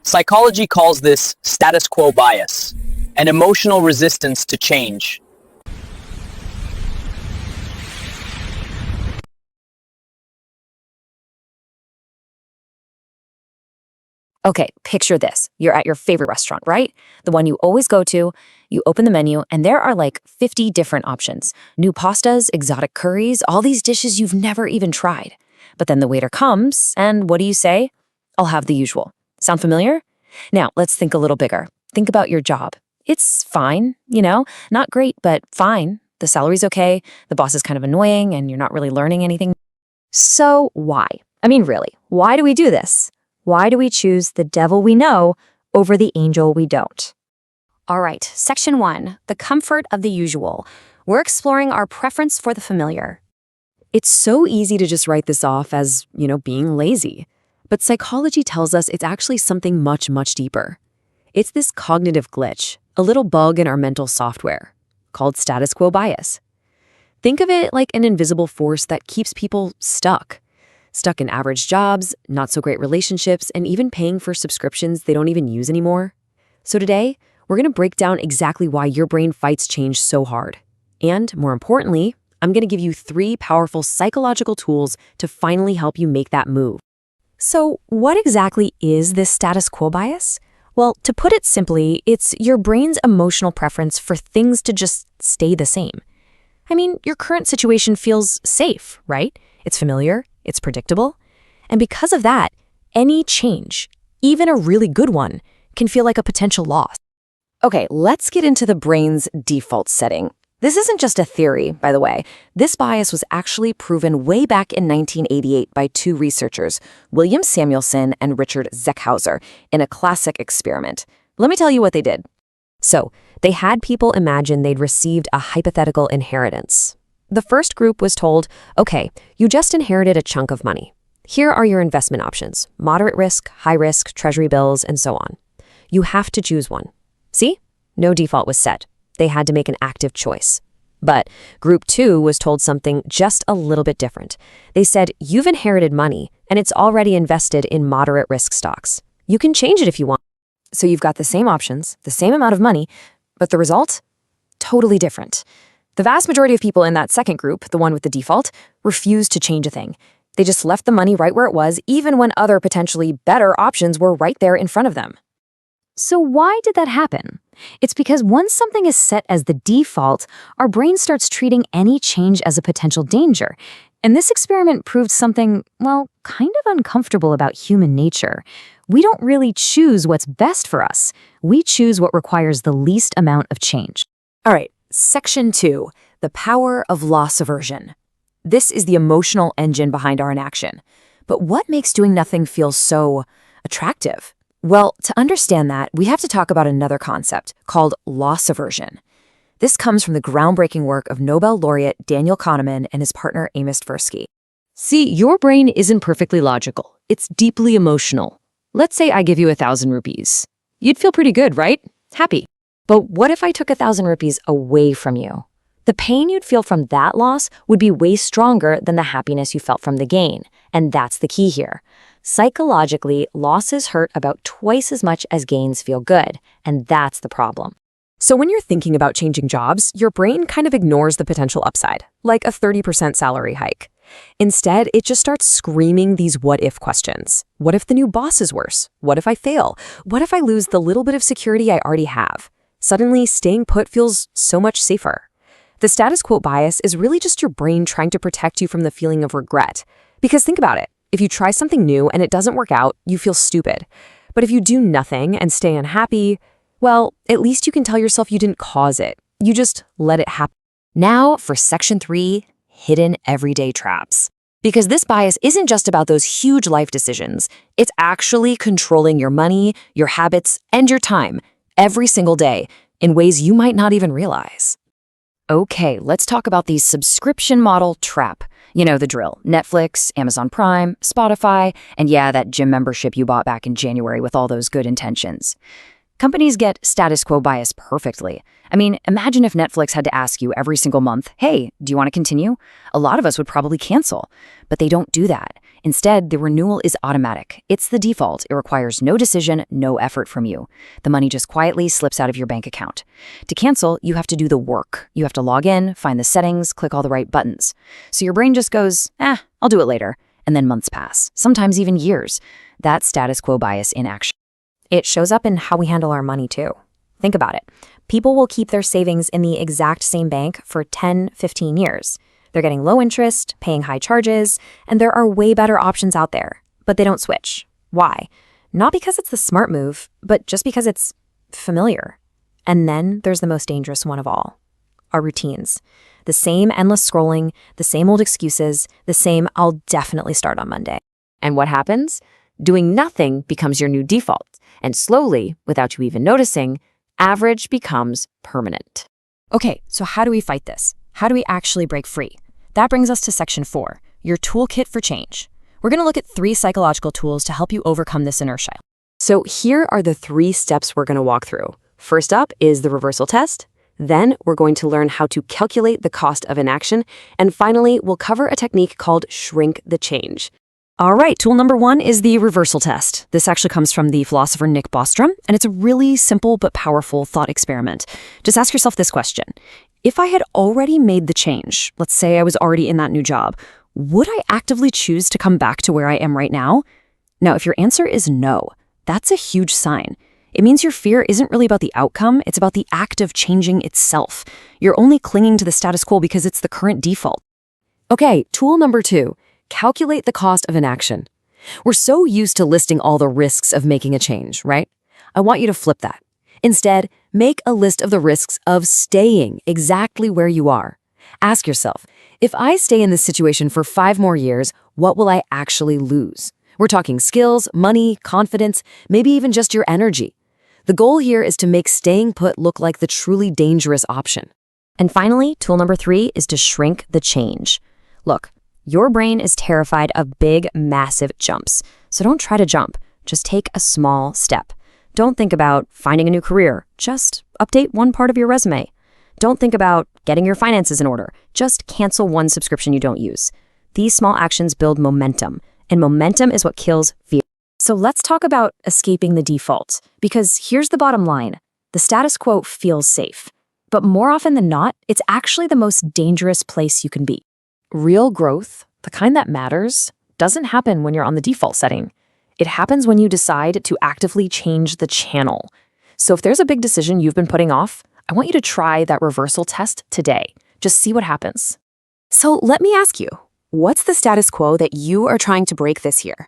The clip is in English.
Psychology calls this status quo bias, an emotional resistance to change. Okay, picture this. You're at your favorite restaurant, right? The one you always go to. You open the menu, and there are like 50 different options. New pastas, exotic curries, all these dishes you've never even tried. But then the waiter comes, and what do you say? I'll have the usual. Sound familiar? Now, let's think a little bigger. Think about your job. It's fine, not great, but fine. The salary's okay, the boss is kind of annoying, and you're not really learning anything. So why? I mean, really, why do we do this? Why do we choose the devil we know over the angel we don't? All right, section 1, the comfort of the usual. We're exploring our preference for the familiar. It's so easy to just write this off as, being lazy. But psychology tells us it's actually something much, much deeper. It's this cognitive glitch, a little bug in our mental software, called status quo bias. Think of it like an invisible force that keeps people stuck in average jobs, not so great relationships, and even paying for subscriptions they don't even use anymore. So today, we're going to break down exactly why your brain fights change so hard. And more importantly, I'm going to give you 3 powerful psychological tools to finally help you make that move. So what exactly is this status quo bias? Well, to put it simply, it's your brain's emotional preference for things to just stay the same. I mean, your current situation feels safe, right? It's familiar. It's predictable. And because of that, any change, even a really good one, can feel like a potential loss. Okay, let's get into the brain's default setting. This isn't just a theory, by the way. This bias was actually proven way back in 1988 by 2 researchers, William Samuelson and Richard Zeckhauser, in a classic experiment. Let me tell you what they did. So, they had people imagine they'd received a hypothetical inheritance. The first group was told, okay, you just inherited a chunk of money. Here are your investment options: moderate risk, high risk, treasury bills, and so on. You have to choose one. See? No default was set. They had to make an active choice. But group 2 was told something just a little bit different. They said, you've inherited money, and it's already invested in moderate risk stocks. You can change it if you want. So you've got the same options, the same amount of money, but the result? Totally different. The vast majority of people in that second group, the one with the default, refused to change a thing. They just left the money right where it was, even when other potentially better options were right there in front of them. So why did that happen? It's because once something is set as the default, our brain starts treating any change as a potential danger. And this experiment proved something, kind of uncomfortable about human nature. We don't really choose what's best for us. We choose what requires the least amount of change. All right. Section 2, the power of loss aversion. This is the emotional engine behind our inaction. But what makes doing nothing feel so attractive? Well, to understand that, we have to talk about another concept called loss aversion. This comes from the groundbreaking work of Nobel laureate Daniel Kahneman and his partner Amos Tversky. See, your brain isn't perfectly logical. It's deeply emotional. Let's say I give you 1,000 rupees. You'd feel pretty good, right? Happy. But what if I took 1,000 rupees away from you? The pain you'd feel from that loss would be way stronger than the happiness you felt from the gain. And that's the key here. Psychologically, losses hurt about twice as much as gains feel good. And that's the problem. So when you're thinking about changing jobs, your brain kind of ignores the potential upside, like a 30% salary hike. Instead, it just starts screaming these what-if questions. What if the new boss is worse? What if I fail? What if I lose the little bit of security I already have? Suddenly, staying put feels so much safer. The status quo bias is really just your brain trying to protect you from the feeling of regret. Because think about it. If you try something new and it doesn't work out, you feel stupid. But if you do nothing and stay unhappy, well, at least you can tell yourself you didn't cause it. You just let it happen. Now for section 3, hidden everyday traps. Because this bias isn't just about those huge life decisions. It's actually controlling your money, your habits, and your time every single day in ways you might not even realize. Okay, let's talk about the subscription model trap. You know the drill. Netflix, Amazon Prime, Spotify, and yeah, that gym membership you bought back in January with all those good intentions. Companies get status quo bias perfectly. I mean, imagine if Netflix had to ask you every single month, hey, do you want to continue? A lot of us would probably cancel. But they don't do that. Instead, the renewal is automatic. It's the default. It requires no decision, no effort from you. The money just quietly slips out of your bank account. To cancel, you have to do the work. You have to log in, find the settings, click all the right buttons. So your brain just goes, I'll do it later. And then months pass, sometimes even years. That's status quo bias in action. It shows up in how we handle our money too. Think about it. People will keep their savings in the exact same bank for 10, 15 years. They're getting low interest, paying high charges, and there are way better options out there. But they don't switch. Why? Not because it's the smart move, but just because it's familiar. And then there's the most dangerous one of all. Our routines. The same endless scrolling, the same old excuses, the same I'll definitely start on Monday. And what happens? Doing nothing becomes your new default. And slowly, without you even noticing, average becomes permanent. Okay, so how do we fight this? How do we actually break free? That brings us to section 4, your toolkit for change. We're going to look at 3 psychological tools to help you overcome this inertia. So here are the 3 steps we're going to walk through. First up is the reversal test. Then we're going to learn how to calculate the cost of inaction. And finally, we'll cover a technique called shrink the change. All right, tool number 1 is the reversal test. This actually comes from the philosopher Nick Bostrom, and it's a really simple but powerful thought experiment. Just ask yourself this question. If I had already made the change, let's say I was already in that new job, would I actively choose to come back to where I am right now? Now, if your answer is no, that's a huge sign. It means your fear isn't really about the outcome, it's about the act of changing itself. You're only clinging to the status quo because it's the current default. Okay, tool number 2. Calculate the cost of inaction. We're so used to listing all the risks of making a change, right? I want you to flip that. Instead, make a list of the risks of staying exactly where you are. Ask yourself, if I stay in this situation for 5 more years, what will I actually lose? We're talking skills, money, confidence, maybe even just your energy. The goal here is to make staying put look like the truly dangerous option. And finally, tool number 3 is to shrink the change. Look, your brain is terrified of big, massive jumps. So don't try to jump. Just take a small step. Don't think about finding a new career. Just update one part of your resume. Don't think about getting your finances in order. Just cancel one subscription you don't use. These small actions build momentum, and momentum is what kills fear. So let's talk about escaping the default, because here's the bottom line. The status quo feels safe, but more often than not, it's actually the most dangerous place you can be. Real growth, the kind that matters, doesn't happen when you're on the default setting. It happens when you decide to actively change the channel. So if there's a big decision you've been putting off, I want you to try that reversal test today. Just see what happens. So let me ask you, what's the status quo that you are trying to break this year?